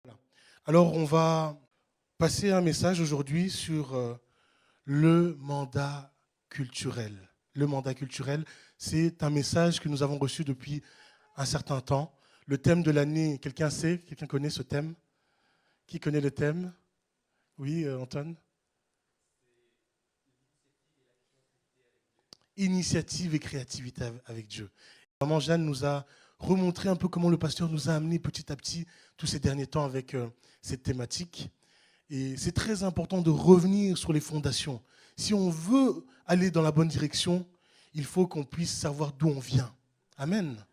Voilà. Alors, on va passer un message aujourd'hui sur le mandat culturel. Le mandat culturel, c'est un message que nous avons reçu depuis un certain temps. Le thème de l'année, quelqu'un sait? Quelqu'un connaît ce thème? Qui connaît le thème? Oui, Antoine? Initiative et créativité avec Dieu. Maman Jeanne nous a remontré un peu comment le pasteur nous a amené petit à petit tous ces derniers temps avec cette thématique. Et c'est très important de revenir sur les fondations. Si on veut aller dans la bonne direction, il faut qu'on puisse savoir d'où on vient. Amen.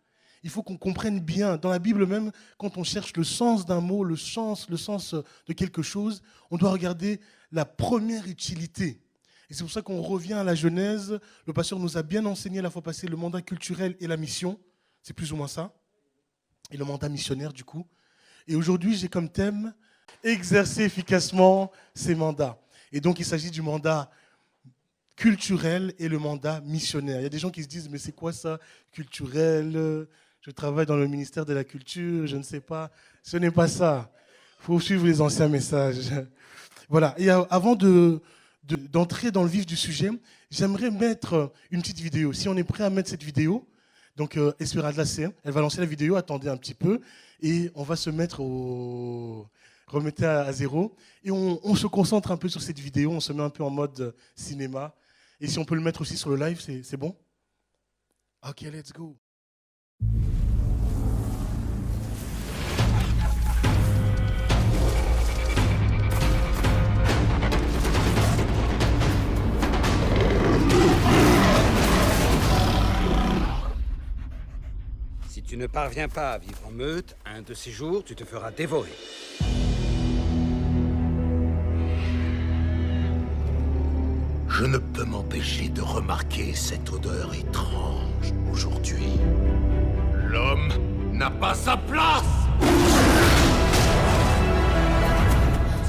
Il faut qu'on comprenne bien. Dans la Bible même, quand on cherche le sens d'un mot, le sens de quelque chose, on doit regarder la première utilité. Et c'est pour ça qu'on revient à la Genèse. Le pasteur nous a bien enseigné la fois passée le mandat culturel et la mission. C'est plus ou moins ça. Et le mandat missionnaire, du coup. Et aujourd'hui, j'ai comme thème exercer efficacement ses mandats. Et donc, il s'agit du mandat culturel et le mandat missionnaire. Il y a des gens qui se disent, mais c'est quoi ça, culturel? Je travaille dans le ministère de la Culture, je ne sais pas. Ce n'est pas ça. Il faut suivre les anciens messages. Voilà. Et avant d'entrer dans le vif du sujet, j'aimerais mettre une petite vidéo. Si on est prêt à mettre cette vidéo, donc Esmeralda C, elle va lancer la vidéo, attendez un petit peu, et on va se mettre remettez à zéro, et on se concentre un peu sur cette vidéo, on se met un peu en mode cinéma, et si on peut le mettre aussi sur le live, c'est bon? Ok, let's go. Si tu ne parviens pas à vivre en meute, un de ces jours, tu te feras dévorer. Je ne peux m'empêcher de remarquer cette odeur étrange aujourd'hui. L'homme n'a pas sa place!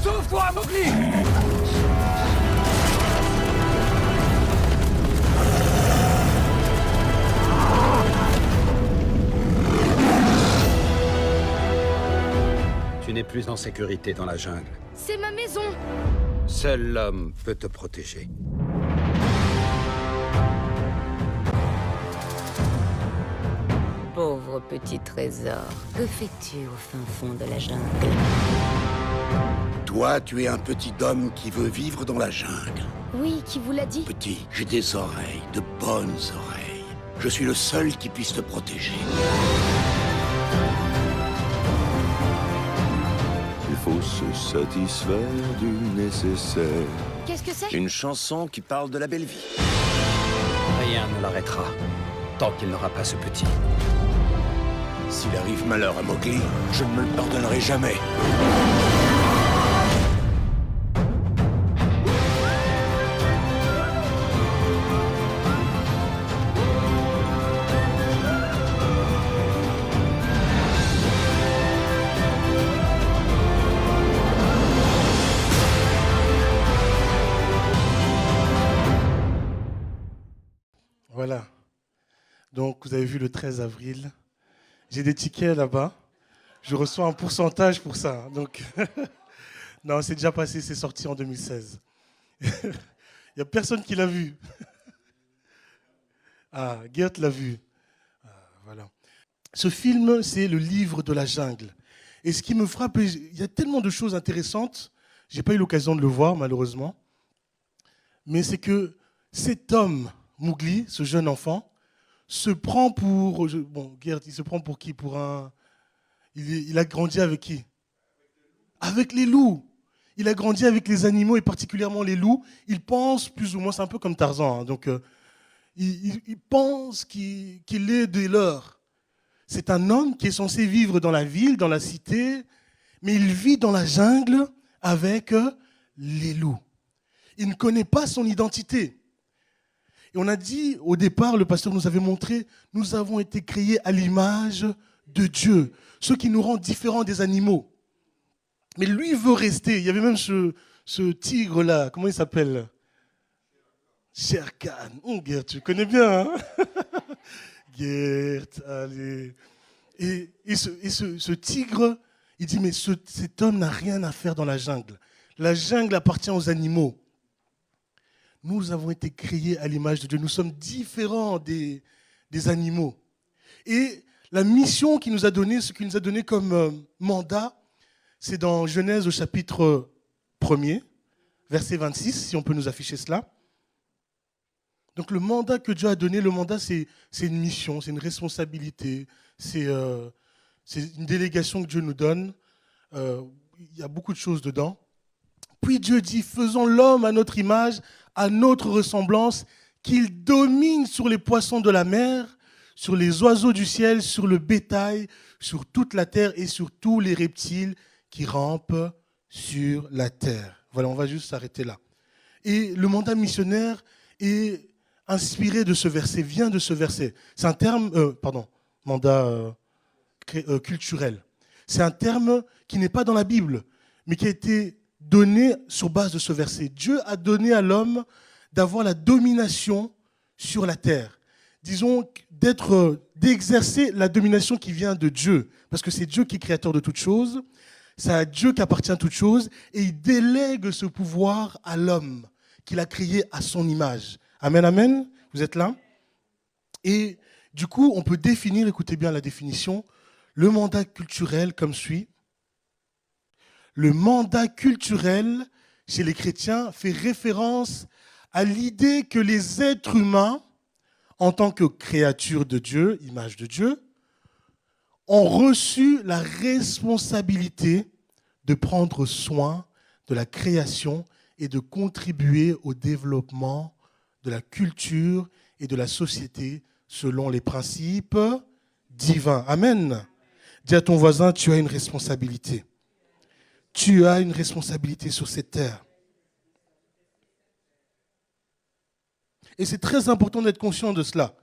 Sauve-toi, Mowgli! Tu n'es plus en sécurité dans la jungle. C'est ma maison! Seul l'homme peut te protéger. Pauvre petit trésor, que fais-tu au fin fond de la jungle? Toi, tu es un petit homme qui veut vivre dans la jungle. Oui, qui vous l'a dit? Petit, j'ai des oreilles, de bonnes oreilles. Je suis le seul qui puisse te protéger. Il faut se satisfaire du nécessaire. Qu'est-ce que c'est? Une chanson qui parle de la belle vie. Rien ne l'arrêtera, tant qu'il n'aura pas ce petit. S'il arrive malheur à Mowgli, je ne me le pardonnerai jamais. Voilà. Donc, vous avez vu le 13 avril. J'ai des tickets là-bas. Je reçois un pourcentage pour ça. Donc, non, c'est déjà passé, c'est sorti en 2016. Il n'y a personne qui l'a vu. Ah, Gert l'a vu. Ah, voilà. Ce film, c'est le livre de la jungle. Et ce qui me frappe, il y a tellement de choses intéressantes. Je n'ai pas eu l'occasion de le voir, malheureusement. Mais c'est que cet homme, Mowgli, ce jeune enfant, se prend pour... Bon, Gert, il se prend pour qui? Pour un... Il a grandi avec qui? Avec les loups. Il a grandi avec les animaux et particulièrement les loups. Il pense plus ou moins, c'est un peu comme Tarzan. Hein, donc, il pense qu'il est des leurs. C'est un homme qui est censé vivre dans la ville, dans la cité, mais il vit dans la jungle avec les loups. Il ne connaît pas son identité. Et on a dit, au départ, le pasteur nous avait montré, nous avons été créés à l'image de Dieu, ce qui nous rend différents des animaux. Mais lui veut rester. Il y avait même ce tigre-là, comment il s'appelle? Shere Khan. Oh, Gert, tu connais bien, hein? Gert, allez. Et ce tigre, Il dit, mais cet homme n'a rien à faire dans la jungle. La jungle appartient aux animaux. Nous avons été créés à l'image de Dieu. Nous sommes différents des animaux. Et la mission qu'il nous a donnée, ce qu'il nous a donné comme mandat, c'est dans Genèse au chapitre 1er, verset 26, si on peut nous afficher cela. Donc le mandat que Dieu a donné, le mandat c'est une mission, c'est une responsabilité, c'est une délégation que Dieu nous donne. Il y a beaucoup de choses dedans. Puis Dieu dit, faisons l'homme à notre image, à notre ressemblance, qu'il domine sur les poissons de la mer, sur les oiseaux du ciel, sur le bétail, sur toute la terre et sur tous les reptiles qui rampent sur la terre. Voilà, on va juste s'arrêter là. Et le mandat missionnaire est inspiré de ce verset, vient de ce verset. C'est un terme, mandat culturel. C'est un terme qui n'est pas dans la Bible, mais qui a été donné sur base de ce verset. Dieu a donné à l'homme d'avoir la domination sur la terre. Disons, d'exercer la domination qui vient de Dieu, parce que c'est Dieu qui est créateur de toutes choses, c'est à Dieu qu'appartient toute chose, et il délègue ce pouvoir à l'homme qu'il a créé à son image. Amen, amen. Vous êtes là? Et du coup, on peut définir, écoutez bien la définition, le mandat culturel comme suit. Le mandat culturel chez les chrétiens fait référence à l'idée que les êtres humains, en tant que créatures de Dieu, image de Dieu, ont reçu la responsabilité de prendre soin de la création et de contribuer au développement de la culture et de la société selon les principes divins. Amen. Dis à ton voisin, tu as une responsabilité. Tu as une responsabilité sur cette terre. Et c'est très important d'être conscient de cela.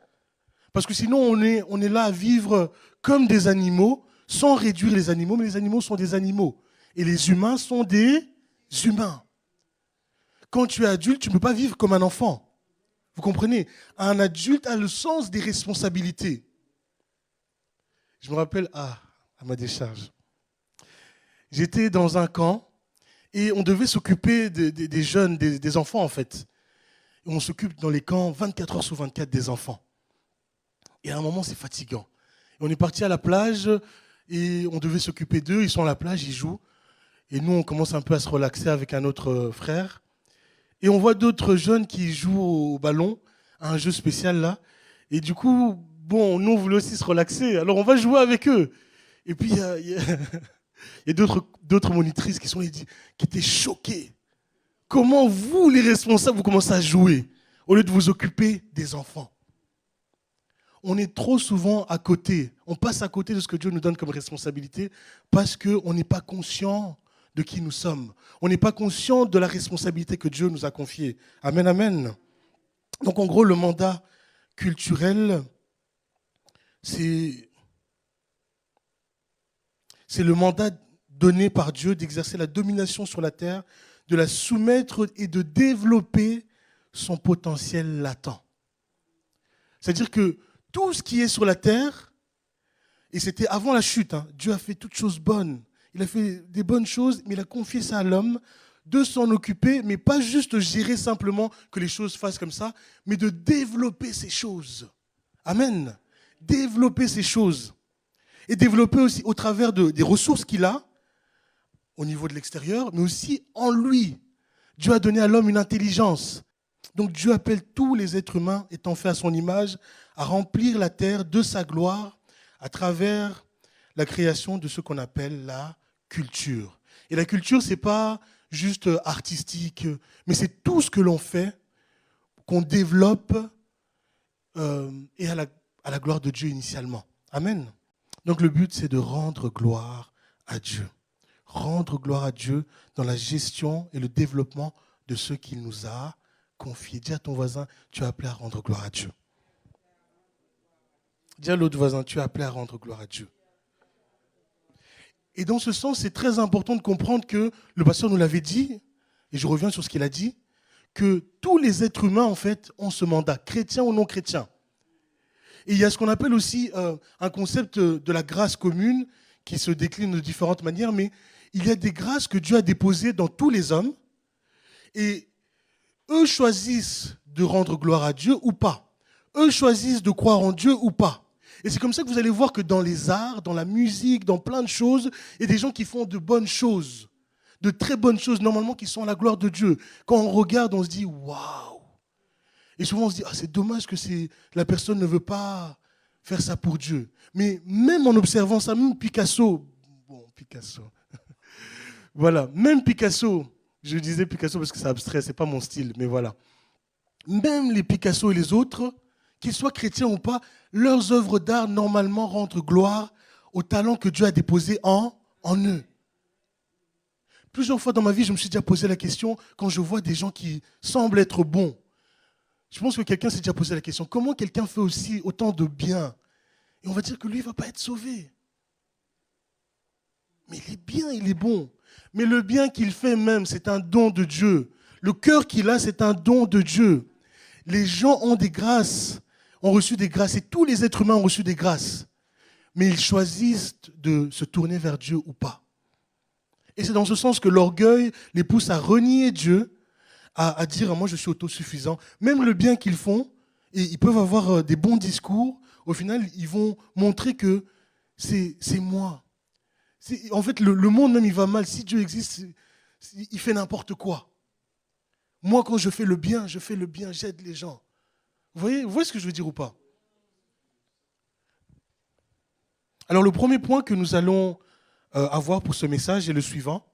Parce que sinon, on est là à vivre comme des animaux, sans réduire les animaux, mais les animaux sont des animaux. Et les humains sont des humains. Quand tu es adulte, tu ne peux pas vivre comme un enfant. Vous comprenez? Un adulte a le sens des responsabilités. Je me rappelle, à ma décharge, j'étais dans un camp et on devait s'occuper des jeunes, des enfants en fait. Et on s'occupe dans les camps 24 heures sur 24 des enfants. Et à un moment, c'est fatigant. Et on est parti à la plage et on devait s'occuper d'eux. Ils sont à la plage, ils jouent. Et nous, on commence un peu à se relaxer avec un autre frère. Et on voit d'autres jeunes qui jouent au ballon, à un jeu spécial là. Et du coup, bon, nous, on voulait aussi se relaxer. Alors, on va jouer avec eux. Et puis, il y a d'autres monitrices qui étaient choquées. Comment vous, les responsables, vous commencez à jouer au lieu de vous occuper des enfants? On est trop souvent à côté. On passe à côté de ce que Dieu nous donne comme responsabilité parce qu'on n'est pas conscient de qui nous sommes. On n'est pas conscient de la responsabilité que Dieu nous a confiée. Amen, amen. Donc en gros, le mandat culturel, c'est le mandat donné par Dieu d'exercer la domination sur la terre, de la soumettre et de développer son potentiel latent. C'est-à-dire que tout ce qui est sur la terre, et c'était avant la chute, Dieu a fait toutes choses bonnes. Il a fait des bonnes choses, mais il a confié ça à l'homme de s'en occuper, mais pas juste gérer simplement que les choses fassent comme ça, mais de développer ces choses. Amen. Développer ces choses. Et développer aussi au travers des ressources qu'il a, au niveau de l'extérieur, mais aussi en lui. Dieu a donné à l'homme une intelligence. Donc Dieu appelle tous les êtres humains, étant faits à son image, à remplir la terre de sa gloire à travers la création de ce qu'on appelle la culture. Et la culture, ce n'est pas juste artistique, mais c'est tout ce que l'on fait, qu'on développe et à la gloire de Dieu initialement. Amen. Donc le but, c'est de rendre gloire à Dieu. Rendre gloire à Dieu dans la gestion et le développement de ce qu'il nous a confié. Dis à ton voisin, tu es appelé à rendre gloire à Dieu. Dis à l'autre voisin, tu es appelé à rendre gloire à Dieu. Et dans ce sens, c'est très important de comprendre que le pasteur nous l'avait dit, et je reviens sur ce qu'il a dit, que tous les êtres humains, en fait, ont ce mandat, chrétien ou non chrétien. Et il y a ce qu'on appelle aussi un concept de la grâce commune qui se déclinent de différentes manières, mais il y a des grâces que Dieu a déposées dans tous les hommes, et eux choisissent de rendre gloire à Dieu ou pas. Eux choisissent de croire en Dieu ou pas. Et c'est comme ça que vous allez voir que dans les arts, dans la musique, dans plein de choses, il y a des gens qui font de bonnes choses, de très bonnes choses, normalement, qui sont à la gloire de Dieu. Quand on regarde, on se dit « Waouh !» Et souvent, on se dit « Ah, c'est dommage que la personne ne veut pas faire ça pour Dieu. » Mais même en observant ça, même Picasso, voilà, même Picasso, je disais Picasso parce que c'est abstrait, c'est pas mon style, mais voilà. Même les Picasso et les autres, qu'ils soient chrétiens ou pas, leurs œuvres d'art normalement rendent gloire au talent que Dieu a déposé en eux. Plusieurs fois dans ma vie, je me suis déjà posé la question, quand je vois des gens qui semblent être bons, je pense que quelqu'un s'est déjà posé la question, comment quelqu'un fait aussi autant de bien? Et on va dire que lui, il ne va pas être sauvé. Mais il est bien, il est bon. Mais le bien qu'il fait même, c'est un don de Dieu. Le cœur qu'il a, c'est un don de Dieu. Les gens ont des grâces, ont reçu des grâces, et tous les êtres humains ont reçu des grâces. Mais ils choisissent de se tourner vers Dieu ou pas. Et c'est dans ce sens que l'orgueil les pousse à renier Dieu, à dire « moi je suis autosuffisant ». Même le bien qu'ils font, et ils peuvent avoir des bons discours, au final ils vont montrer que c'est moi. En fait le monde même il va mal. Si Dieu existe, il fait n'importe quoi. Moi quand je fais le bien, j'aide les gens. Vous voyez ce que je veux dire ou pas? Alors le premier point que nous allons avoir pour ce message est le suivant.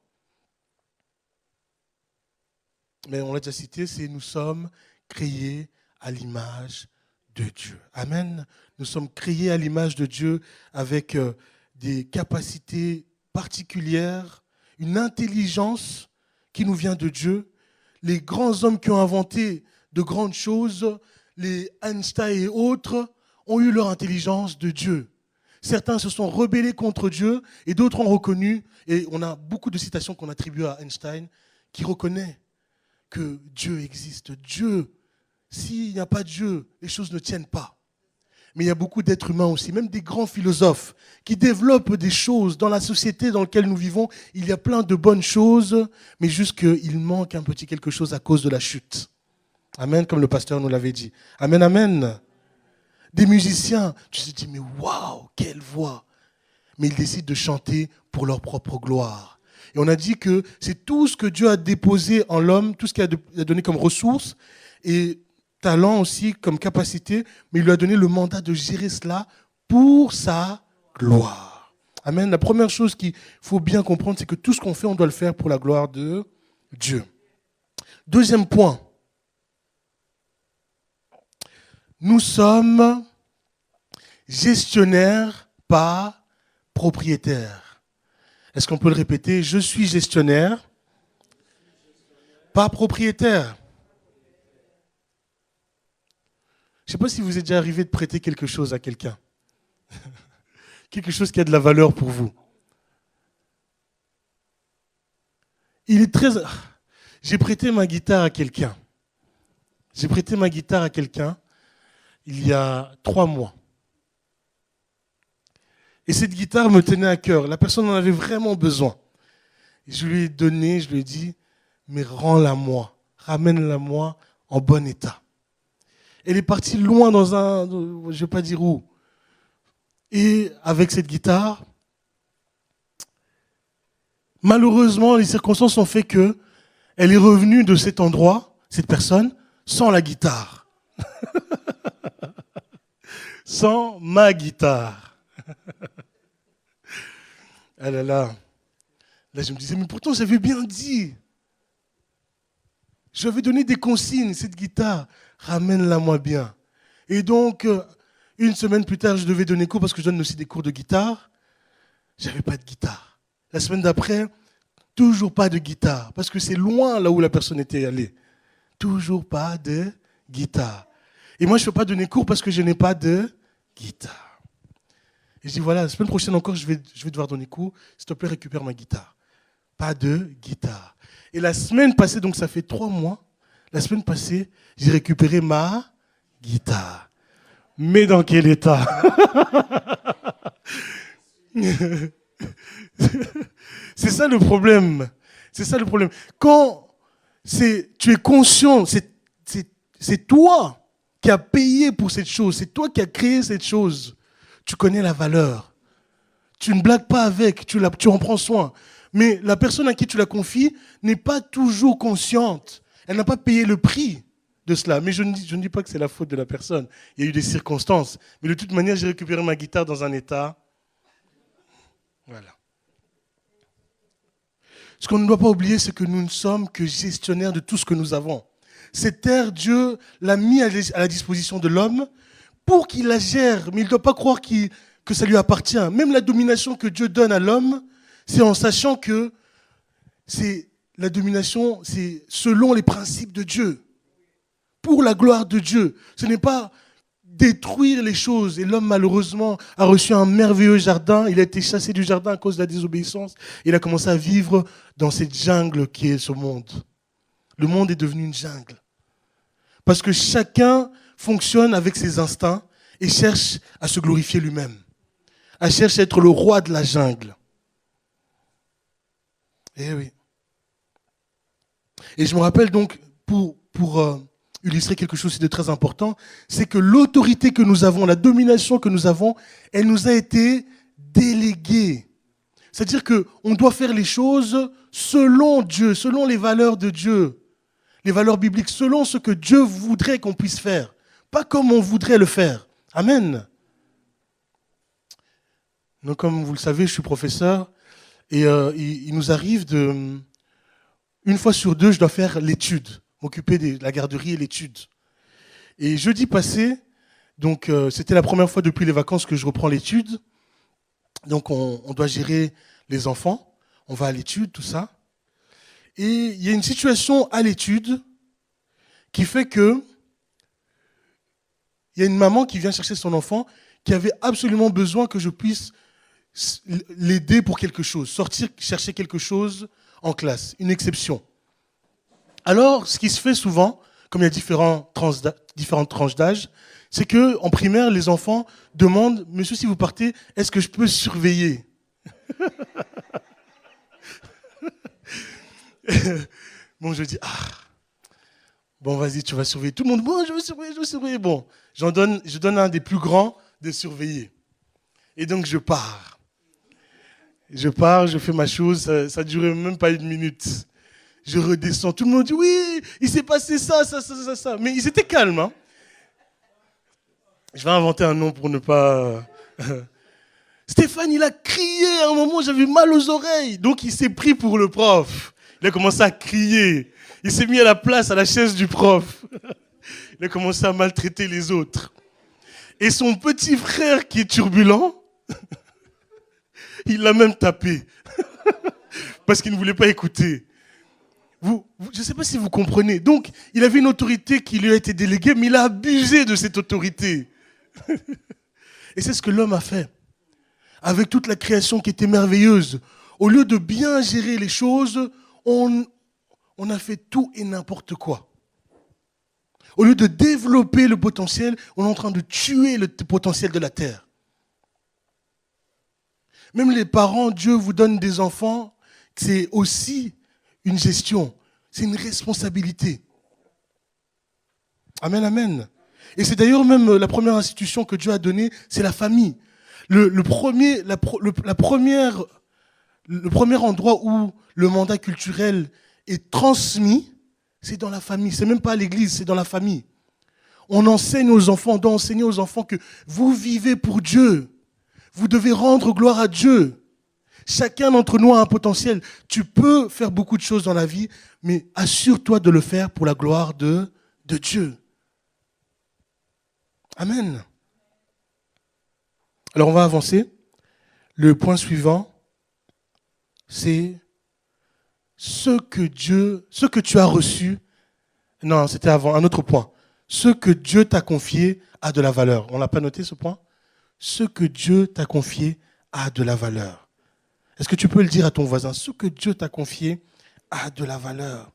Mais on l'a déjà cité, c'est nous sommes créés à l'image de Dieu. Amen. Nous sommes créés à l'image de Dieu avec des capacités particulières, une intelligence qui nous vient de Dieu. Les grands hommes qui ont inventé de grandes choses, les Einstein et autres, ont eu leur intelligence de Dieu. Certains se sont rebellés contre Dieu et d'autres ont reconnu, et on a beaucoup de citations qu'on attribue à Einstein, qui reconnaît que Dieu existe. Dieu, s'il n'y a pas Dieu, les choses ne tiennent pas. Mais il y a beaucoup d'êtres humains aussi, même des grands philosophes, qui développent des choses dans la société dans laquelle nous vivons. Il y a plein de bonnes choses, mais juste qu'il manque un petit quelque chose à cause de la chute. Amen, comme le pasteur nous l'avait dit. Amen, amen. Des musiciens, tu te dis, mais waouh, quelle voix. Mais ils décident de chanter pour leur propre gloire. Et on a dit que c'est tout ce que Dieu a déposé en l'homme, tout ce qu'il a donné comme ressources et talent aussi comme capacité, mais il lui a donné le mandat de gérer cela pour sa gloire. Amen. La première chose qu'il faut bien comprendre, c'est que tout ce qu'on fait, on doit le faire pour la gloire de Dieu. Deuxième point. Nous sommes gestionnaires, pas propriétaires. Est-ce qu'on peut le répéter? Je suis gestionnaire, pas propriétaire. Je ne sais pas si vous êtes déjà arrivé de prêter quelque chose à quelqu'un. Quelque chose qui a de la valeur pour vous. J'ai prêté ma guitare à quelqu'un. Il y a 3 mois. Et cette guitare me tenait à cœur. La personne en avait vraiment besoin. Et je lui ai donné, je lui ai dit, mais rends-la-moi, ramène-la-moi en bon état. Elle est partie loin dans je ne vais pas dire où. Et avec cette guitare, malheureusement, les circonstances ont fait que elle est revenue de cet endroit, cette personne, sans la guitare. Sans ma guitare. Ah là là. Là, je me disais, mais pourtant, j'avais bien dit. Je avais donné des consignes, cette guitare, ramène-la-moi bien. Et donc, une semaine plus tard, je devais donner cours parce que je donne aussi des cours de guitare. J'avais pas de guitare. La semaine d'après, toujours pas de guitare, parce que c'est loin là où la personne était allée. Toujours pas de guitare. Et moi, je ne peux pas donner cours parce que je n'ai pas de guitare. Et je dis, voilà, la semaine prochaine encore, je vais devoir donner cours. S'il te plaît, récupère ma guitare. Pas de guitare. Et la semaine passée, donc ça fait 3 mois, la semaine passée, j'ai récupéré ma guitare. Mais dans quel état? C'est ça le problème. C'est ça le problème. Quand tu es conscient, c'est toi qui as payé pour cette chose, c'est toi qui as créé cette chose. Tu connais la valeur. Tu ne blagues pas avec, tu en prends soin. Mais la personne à qui tu la confies n'est pas toujours consciente. Elle n'a pas payé le prix de cela. Mais je ne dis pas que c'est la faute de la personne. Il y a eu des circonstances. Mais de toute manière, j'ai récupéré ma guitare dans un état. Voilà. Ce qu'on ne doit pas oublier, c'est que nous ne sommes que gestionnaires de tout ce que nous avons. Cette terre, Dieu l'a mis à la disposition de l'homme pour qu'il la gère. Mais il ne doit pas croire que ça lui appartient. Même la domination que Dieu donne à l'homme, c'est en sachant que la domination, c'est selon les principes de Dieu. Pour la gloire de Dieu. Ce n'est pas détruire les choses. Et l'homme, malheureusement, a reçu un merveilleux jardin. Il a été chassé du jardin à cause de la désobéissance. Il a commencé à vivre dans cette jungle qui est ce monde. Le monde est devenu une jungle. Parce que chacun fonctionne avec ses instincts et cherche à se glorifier lui-même. Cherche à être le roi de la jungle. Eh oui. Et je me rappelle donc, pour illustrer quelque chose de très important, c'est que l'autorité que nous avons, la domination que nous avons, elle nous a été déléguée. C'est-à-dire qu'on doit faire les choses selon Dieu, selon les valeurs de Dieu, les valeurs bibliques, selon ce que Dieu voudrait qu'on puisse faire, pas comme on voudrait le faire. Amen. Donc, comme vous le savez, je suis professeur et il nous arrive une fois sur deux, je dois faire l'étude, m'occuper de la garderie et l'étude. Et jeudi passé, donc c'était la première fois depuis les vacances que je reprends l'étude. Donc on doit gérer les enfants, on va à l'étude, tout ça. Et il y a une situation à l'étude qui fait que il y a une maman qui vient chercher son enfant qui avait absolument besoin que je puisse l'aider pour quelque chose, sortir chercher quelque chose en classe, une exception. Alors, ce qui se fait souvent, comme il y a différentes tranches d'âge, c'est qu'en primaire, les enfants demandent « Monsieur, si vous partez, est-ce que je peux surveiller ?» Bon, je dis « Ah, bon, vas-y, tu vas surveiller. » Tout le monde « Bon, je veux surveiller. » Bon, je donne à un des plus grands de surveiller. Et donc, je pars. Je fais ma chose, ça ne durait même pas une minute. Je redescends, tout le monde dit, oui, il s'est passé ça. Mais ils étaient calmes. Hein. Je vais inventer un nom pour ne pas... Stéphane, il a crié à un moment, j'avais mal aux oreilles. Donc, il s'est pris pour le prof. Il a commencé à crier. Il s'est mis à la chaise du prof. Il a commencé à maltraiter les autres. Et son petit frère qui est turbulent, il l'a même tapé. Parce qu'il ne voulait pas écouter. Je ne sais pas si vous comprenez. Donc, il avait une autorité qui lui a été déléguée, mais il a abusé de cette autorité. Et c'est ce que l'homme a fait. Avec toute la création qui était merveilleuse. Au lieu de bien gérer les choses, on a fait tout et n'importe quoi. Au lieu de développer le potentiel, on est en train de tuer le potentiel de la terre. Même les parents, Dieu vous donne des enfants, c'est aussi une gestion, c'est une responsabilité. Amen, amen. Et c'est d'ailleurs même la première institution que Dieu a donnée, c'est la famille. Le premier endroit où le mandat culturel est transmis, c'est dans la famille. C'est même pas à l'église, c'est dans la famille. On enseigne aux enfants, on doit enseigner aux enfants que vous vivez pour Dieu. Vous devez rendre gloire à Dieu. Chacun d'entre nous a un potentiel. Tu peux faire beaucoup de choses dans la vie, mais assure-toi de le faire pour la gloire de Dieu. Amen. Alors on va avancer. Le point suivant, c'est ce que tu as reçu. Non, c'était avant, un autre point. Ce que Dieu t'a confié a de la valeur. On l'a pas noté ce point ? Ce que Dieu t'a confié a de la valeur. Est-ce que tu peux le dire à ton voisin ? Ce que Dieu t'a confié a de la valeur.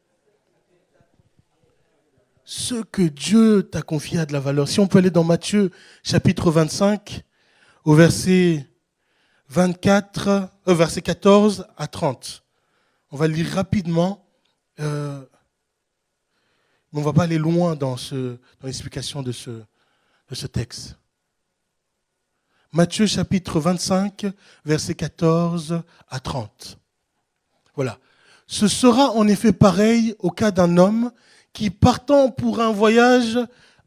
Ce que Dieu t'a confié a de la valeur. Si on peut aller dans Matthieu, chapitre 25, au verset versets 14 à 30. On va lire rapidement, mais on ne va pas aller loin dans l'explication de ce texte. Matthieu chapitre 25, versets 14 à 30. Voilà. Ce sera en effet pareil au cas d'un homme qui, partant pour un voyage,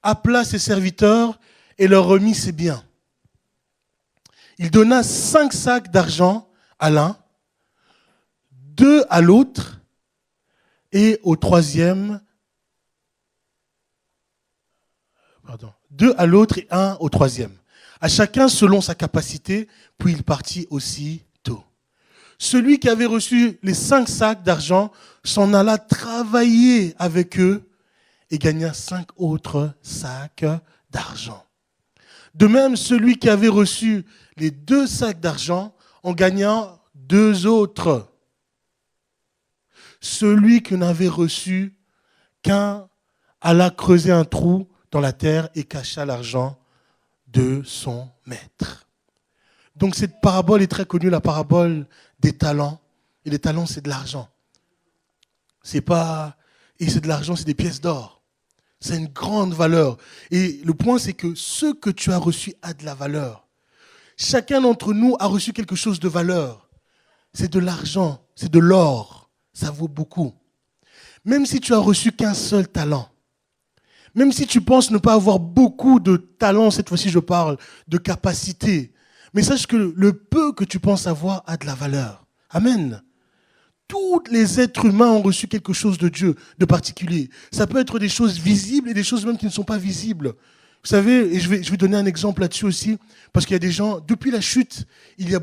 appela ses serviteurs et leur remit ses biens. Il donna 5 sacs d'argent à l'un, 2 à l'autre, et au troisième, 2 à l'autre et 1 au troisième. À chacun selon sa capacité, puis il partit aussitôt. Celui qui avait reçu les 5 sacs d'argent s'en alla travailler avec eux et gagna 5 autres sacs d'argent. De même, celui qui avait reçu les 2 sacs d'argent en gagna 2 autres. Celui qui n'avait reçu qu'un alla creuser un trou dans la terre et cacha l'argent de son maître. Donc cette parabole est très connue, la parabole des talents. Et les talents, c'est de l'argent. C'est de l'argent, c'est des pièces d'or. C'est une grande valeur. Et le point, c'est que ce que tu as reçu a de la valeur. Chacun d'entre nous a reçu quelque chose de valeur. C'est de l'argent, c'est de l'or. Ça vaut beaucoup. Même si tu as reçu qu'un seul talent, même si tu penses ne pas avoir beaucoup de talent, cette fois-ci je parle de capacité, mais sache que le peu que tu penses avoir a de la valeur. Amen. Tous les êtres humains ont reçu quelque chose de Dieu, de particulier. Ça peut être des choses visibles et des choses même qui ne sont pas visibles. Vous savez, et je vais donner un exemple là-dessus aussi, parce qu'il y a des gens, depuis la chute, il y a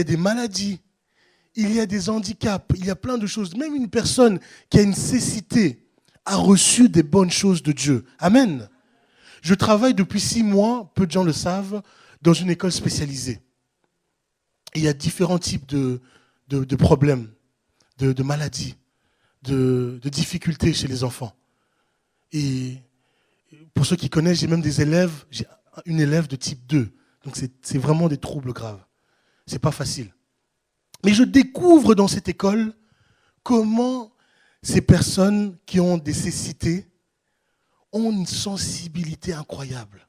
des maladies, il y a des handicaps, il y a plein de choses. Même une personne qui a une cécité a reçu des bonnes choses de Dieu. Amen. Je travaille depuis 6 mois, peu de gens le savent, dans une école spécialisée. Et il y a différents types de problèmes, de maladies, de difficultés chez les enfants. Et pour ceux qui connaissent, j'ai même des élèves, j'ai une élève de type 2. Donc c'est vraiment des troubles graves. C'est pas facile. Mais je découvre dans cette école comment ces personnes qui ont des cécités ont une sensibilité incroyable,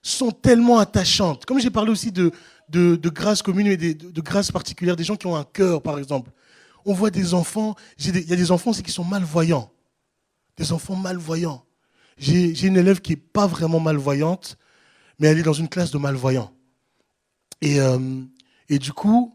sont tellement attachantes. Comme j'ai parlé aussi de grâce commune et de grâce particulière, des gens qui ont un cœur, par exemple. On voit des enfants, il y a des enfants aussi qui sont malvoyants. Des enfants malvoyants. J'ai une élève qui n'est pas vraiment malvoyante, mais elle est dans une classe de malvoyants. Et du coup,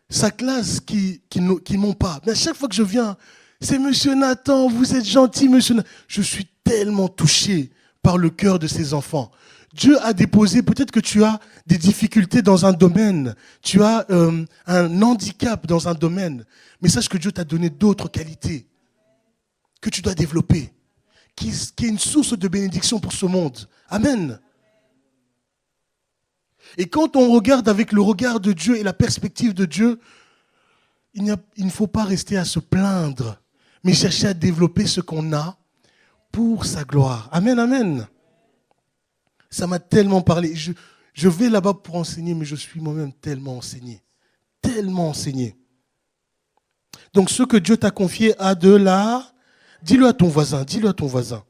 sa classe qui n'ont pas. Mais à chaque fois que je viens, c'est Monsieur Nathan, vous êtes gentil, Monsieur Nathan. Je suis tellement touché par le cœur de ces enfants. Dieu a déposé, peut-être que tu as des difficultés dans un domaine, tu as un handicap dans un domaine, mais sache que Dieu t'a donné d'autres qualités que tu dois développer, qui est une source de bénédiction pour ce monde. Amen. Et quand on regarde avec le regard de Dieu et la perspective de Dieu, il ne faut pas rester à se plaindre, mais chercher à développer ce qu'on a pour sa gloire. Amen, amen. Ça m'a tellement parlé. Je vais là-bas pour enseigner, mais je suis moi-même tellement enseigné. Tellement enseigné. Donc ce que Dieu t'a confié a de la... Dis-le à ton voisin, dis-le à ton voisin.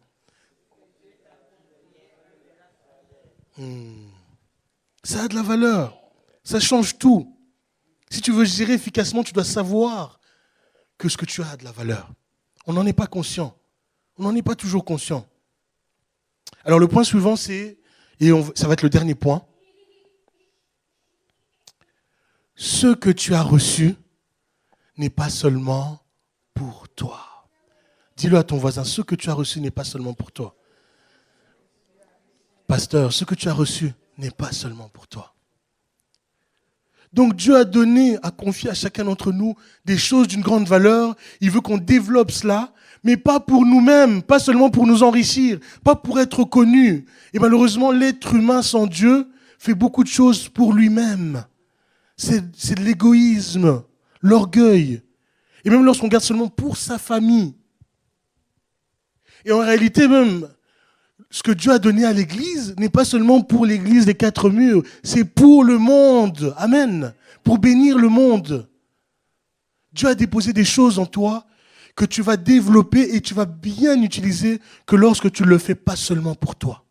Ça a de la valeur. Ça change tout. Si tu veux gérer efficacement, tu dois savoir que ce que tu as a de la valeur. On n'en est pas conscient. On n'en est pas toujours conscient. Alors le point suivant, c'est, ça va être le dernier point. Ce que tu as reçu n'est pas seulement pour toi. Dis-le à ton voisin, ce que tu as reçu n'est pas seulement pour toi. Pasteur, ce que tu as reçu n'est pas seulement pour toi. Donc Dieu a confié à chacun d'entre nous des choses d'une grande valeur. Il veut qu'on développe cela, mais pas pour nous-mêmes, pas seulement pour nous enrichir, pas pour être connus. Et malheureusement, l'être humain sans Dieu fait beaucoup de choses pour lui-même. C'est de l'égoïsme, l'orgueil. Et même lorsqu'on regarde seulement pour sa famille. Et en réalité même, ce que Dieu a donné à l'Église n'est pas seulement pour l'Église des 4 murs, c'est pour le monde. Amen. Pour bénir le monde. Dieu a déposé des choses en toi que tu vas développer et tu vas bien utiliser que lorsque tu ne le fais pas seulement pour toi.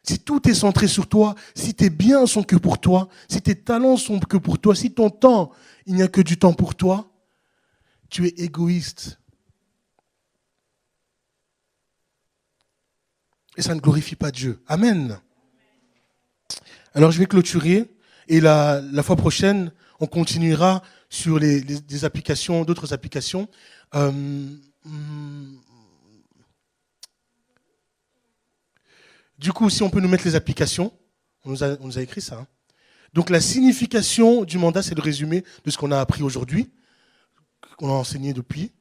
Si tout est centré sur toi, si tes biens sont que pour toi, si tes talents sont que pour toi, si ton temps, il n'y a que du temps pour toi, tu es égoïste. Et ça ne glorifie pas Dieu. Amen. Alors je vais clôturer et la fois prochaine, on continuera sur des applications, d'autres applications. Du coup, si on peut nous mettre les applications, on nous a écrit ça. Hein. Donc la signification du mandat, c'est le résumé de ce qu'on a appris aujourd'hui, qu'on a enseigné depuis.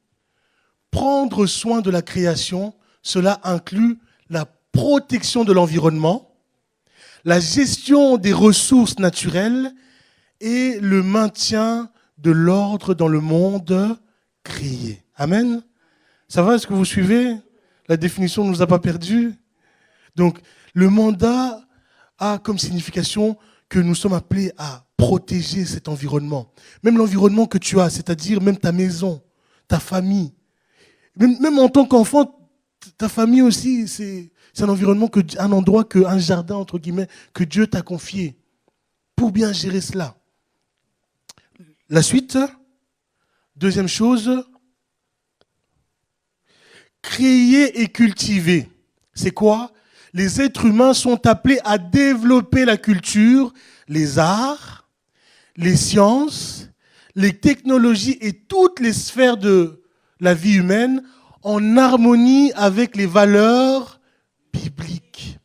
Prendre soin de la création, cela inclut la protection de l'environnement, la gestion des ressources naturelles et le maintien de l'ordre dans le monde créé. Amen. Ça va, est-ce que vous suivez? La définition ne nous a pas perdus. Donc, le mandat a comme signification que nous sommes appelés à protéger cet environnement. Même l'environnement que tu as, c'est-à-dire même ta maison, ta famille. Même en tant qu'enfant, ta famille aussi, c'est un environnement, un endroit, un jardin, entre guillemets, que Dieu t'a confié pour bien gérer cela. La suite, deuxième chose, créer et cultiver. C'est quoi? Les êtres humains sont appelés à développer la culture, les arts, les sciences, les technologies et toutes les sphères de la vie humaine en harmonie avec les valeurs bibliques.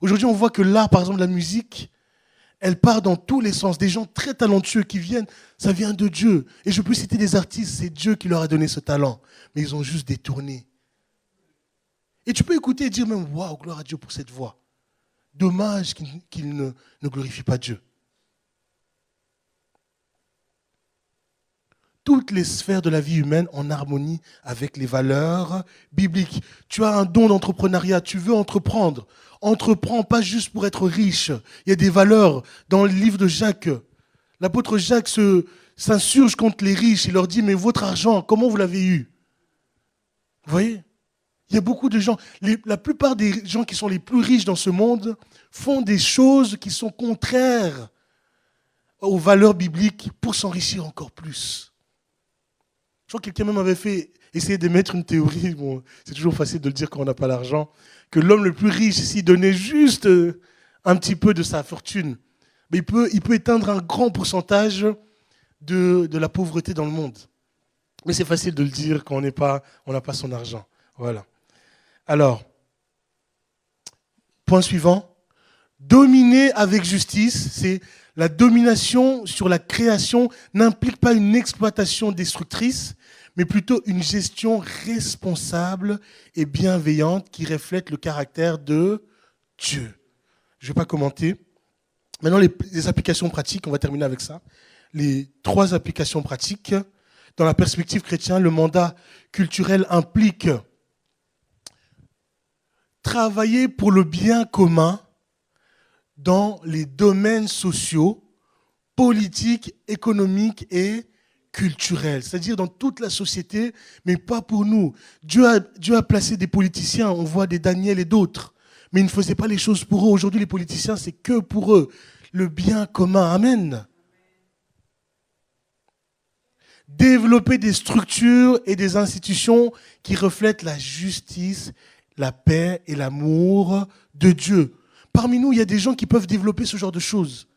Aujourd'hui, on voit que l'art, par exemple la musique, elle part dans tous les sens. Des gens très talentueux qui viennent, ça vient de Dieu. Et je peux citer des artistes, c'est Dieu qui leur a donné ce talent. Mais ils ont juste détourné. Et tu peux écouter et dire même, waouh, gloire à Dieu pour cette voix. Dommage qu'il ne glorifie pas Dieu. Toutes les sphères de la vie humaine en harmonie avec les valeurs bibliques. Tu as un don d'entrepreneuriat, tu veux entreprendre. Entreprends pas juste pour être riche. Il y a des valeurs. Dans le livre de Jacques, l'apôtre Jacques s'insurge contre les riches. Il leur dit, mais votre argent, comment vous l'avez eu? Vous voyez? Il y a beaucoup de gens, la plupart des gens qui sont les plus riches dans ce monde font des choses qui sont contraires aux valeurs bibliques pour s'enrichir encore plus. Je crois que quelqu'un même avait essayé d'émettre une théorie, bon, c'est toujours facile de le dire quand on n'a pas l'argent, que l'homme le plus riche, s'il donnait juste un petit peu de sa fortune, mais il peut éteindre un grand pourcentage de la pauvreté dans le monde. Mais c'est facile de le dire quand on n'a pas son argent. Voilà. Alors, point suivant, dominer avec justice, c'est la domination sur la création n'implique pas une exploitation destructrice, mais plutôt une gestion responsable et bienveillante qui reflète le caractère de Dieu. Je ne vais pas commenter. Maintenant, les applications pratiques, on va terminer avec ça. Les 3 applications pratiques. Dans la perspective chrétienne, le mandat culturel implique travailler pour le bien commun dans les domaines sociaux, politiques, économiques et culturels. C'est-à-dire dans toute la société, mais pas pour nous. Dieu a placé des politiciens, on voit des Daniel et d'autres, mais ils ne faisaient pas les choses pour eux. Aujourd'hui, les politiciens, c'est que pour eux. Le bien commun. Amen. Développer des structures et des institutions qui reflètent la justice, la paix et l'amour de Dieu. Parmi nous, il y a des gens qui peuvent développer ce genre de choses.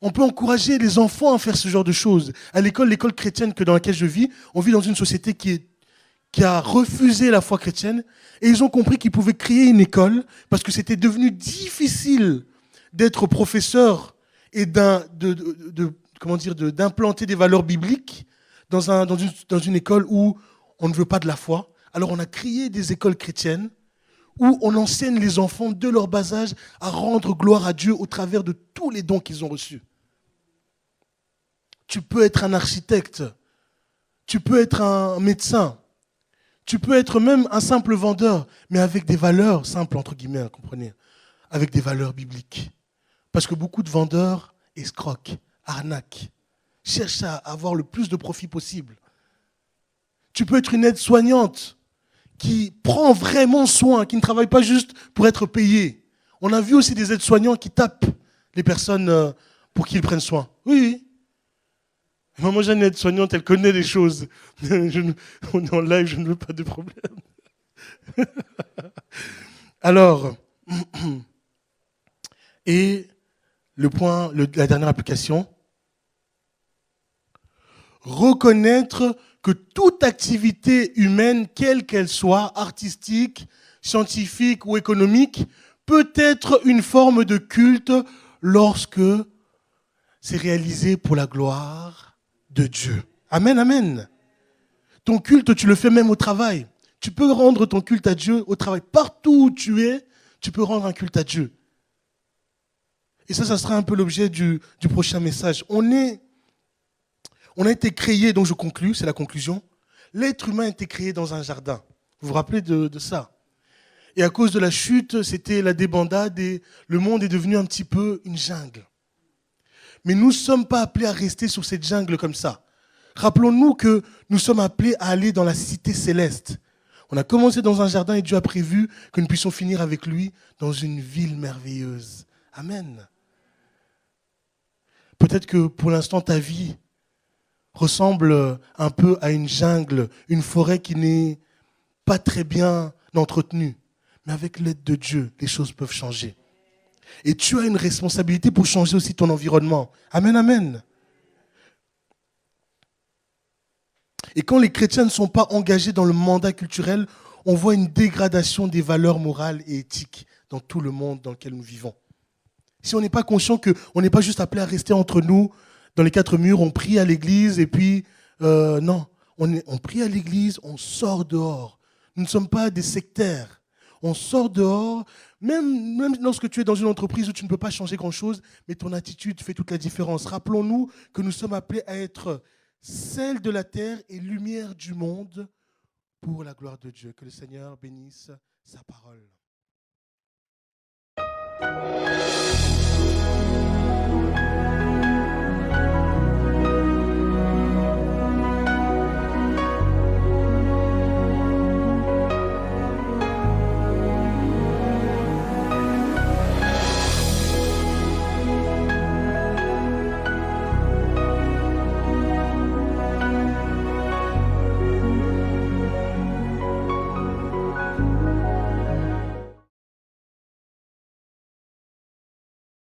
On peut encourager les enfants à faire ce genre de choses. À l'école chrétienne dans laquelle je vis, on vit dans une société qui a refusé la foi chrétienne et ils ont compris qu'ils pouvaient créer une école parce que c'était devenu difficile d'être professeur et d'implanter des valeurs bibliques dans une école où on ne veut pas de la foi. Alors on a créé des écoles chrétiennes où on enseigne les enfants de leur bas âge à rendre gloire à Dieu au travers de tous les dons qu'ils ont reçus. Tu peux être un architecte, tu peux être un médecin, Tu peux être même un simple vendeur, mais avec des valeurs simples, entre guillemets, comprenez, avec des valeurs bibliques. Parce que beaucoup de vendeurs escroquent, arnaquent, cherchent à avoir le plus de profit possible. Tu peux être une aide-soignante qui prend vraiment soin, qui ne travaille pas juste pour être payé. On a vu aussi des aides-soignants qui tapent les personnes pour qu'ils prennent soin. Oui. Maman Jeanne est aide-soignante, elle connaît les choses. On est en live, je ne veux pas de problème. Alors, et la dernière application, reconnaître que toute activité humaine, quelle qu'elle soit, artistique, scientifique ou économique, peut être une forme de culte lorsque c'est réalisé pour la gloire de Dieu. Amen, amen. Ton culte, tu le fais même au travail. Tu peux rendre ton culte à Dieu au travail. Partout où tu es, tu peux rendre un culte à Dieu. Et ça sera un peu l'objet du prochain message. On a été créé, donc je conclus, c'est la conclusion. L'être humain a été créé dans un jardin. Vous vous rappelez de ça? Et à cause de la chute, c'était la débandade et le monde est devenu un petit peu une jungle. Mais nous ne sommes pas appelés à rester sur cette jungle comme ça. Rappelons-nous que nous sommes appelés à aller dans la cité céleste. On a commencé dans un jardin et Dieu a prévu que nous puissions finir avec lui dans une ville merveilleuse. Amen. Peut-être que pour l'instant, ta vie ressemble un peu à une jungle, une forêt qui n'est pas très bien entretenue. Mais avec l'aide de Dieu, les choses peuvent changer. Et tu as une responsabilité pour changer aussi ton environnement. Amen, amen. Et quand les chrétiens ne sont pas engagés dans le mandat culturel, on voit une dégradation des valeurs morales et éthiques dans tout le monde dans lequel nous vivons. Si on n'est pas conscient qu'on n'est pas juste appelé à rester entre nous, dans les quatre murs, on prie à l'église et puis, non, on prie à l'église, on sort dehors. Nous ne sommes pas des sectaires. On sort dehors, même lorsque tu es dans une entreprise où tu ne peux pas changer grand-chose, mais ton attitude fait toute la différence. Rappelons-nous que nous sommes appelés à être sel de la terre et lumière du monde pour la gloire de Dieu. Que le Seigneur bénisse sa parole.